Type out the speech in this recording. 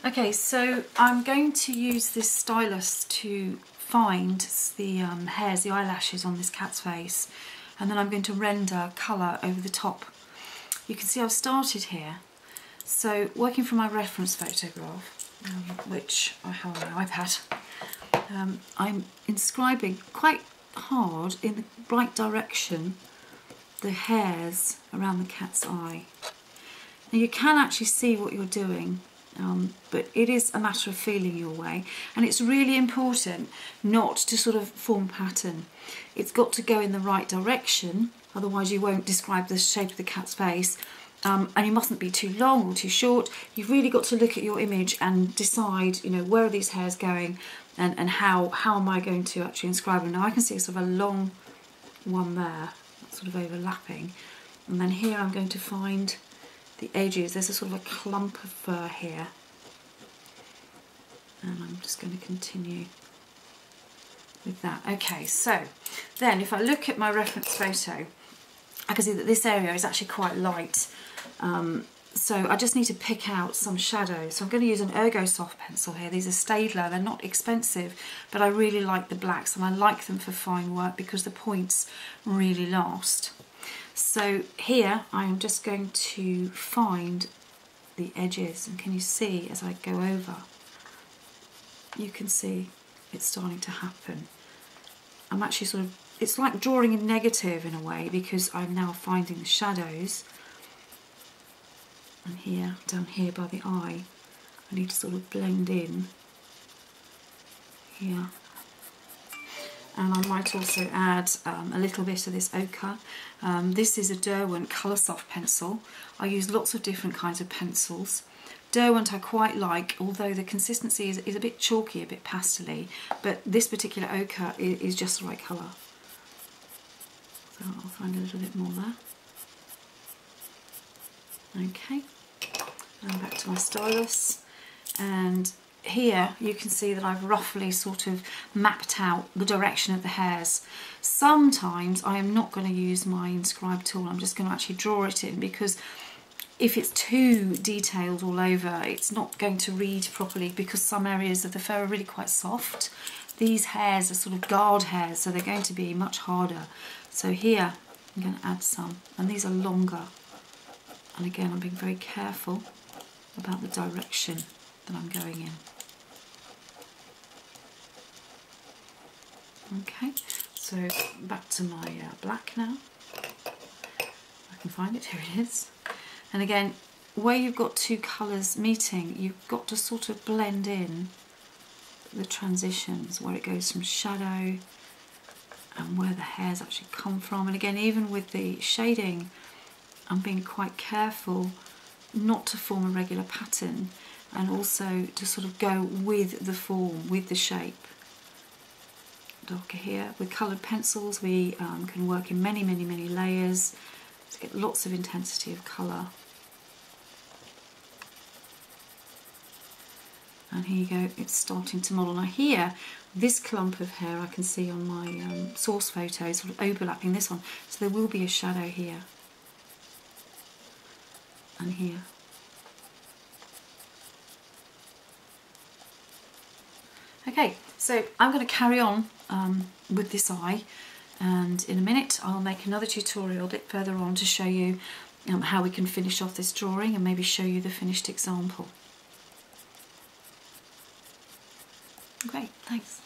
Okay, so I'm going to use this stylus to find the hairs, the eyelashes on this cat's face, and then I'm going to render colour over the top. You can see I've started here. So working from my reference photograph, which I have on my iPad, I'm inscribing quite hard in the right direction the hairs around the cat's eye. Now you can actually see what you're doing, but it is a matter of feeling your way, and it's really important not to sort of form a pattern. It's got to go in the right direction, otherwise you won't describe the shape of the cat's face, and you mustn't be too long or too short. You've really got to look at your image and decide, you know, where are these hairs going, and how am I going to actually inscribe them. Now I can see sort of a long one there, sort of overlapping, and then here I'm going to find the edges. There's a sort of a clump of fur here, and I'm just going to continue with that. Okay, so then if I look at my reference photo, I can see that this area is actually quite light, so I just need to pick out some shadows. So I'm going to use an Ergo soft pencil here. These are Staedtler, they're not expensive, but I really like the blacks and I like them for fine work because the points really last. So here I am just going to find the edges, and can you see as I go over, you can see it's starting to happen. I'm actually sort of, it's like drawing in negative in a way, because I'm now finding the shadows. And here, down here by the eye, I need to sort of blend in here. And I might also add a little bit of this ochre. This is a Derwent Colour Soft pencil. I use lots of different kinds of pencils. Derwent I quite like, although the consistency is a bit chalky, a bit pastel-y, but this particular ochre is just the right colour. So I'll find a little bit more there. Okay, and back to my stylus, and here you can see that I've roughly sort of mapped out the direction of the hairs. Sometimes I am not going to use my inscribe tool, I'm just going to actually draw it in, because if it's too detailed all over, it's not going to read properly, because some areas of the fur are really quite soft. These hairs are sort of guard hairs, so they're going to be much harder. So here I'm going to add some, and these are longer. And again, I'm being very careful about the direction that I'm going in. Okay, so back to my black now. I can find it, here it is. And again, where you've got two colours meeting, you've got to sort of blend in the transitions, where it goes from shadow and where the hairs actually come from. And again, even with the shading, I'm being quite careful not to form a regular pattern, and also to sort of go with the form, with the shape. Darker here. With coloured pencils we can work in many layers to get lots of intensity of colour. And here you go, it's starting to model. Now here, this clump of hair I can see on my source photo is sort of overlapping this one, so there will be a shadow here and here. Okay, so I'm going to carry on with this eye, and in a minute I'll make another tutorial a bit further on to show you how we can finish off this drawing and maybe show you the finished example. Great, thanks.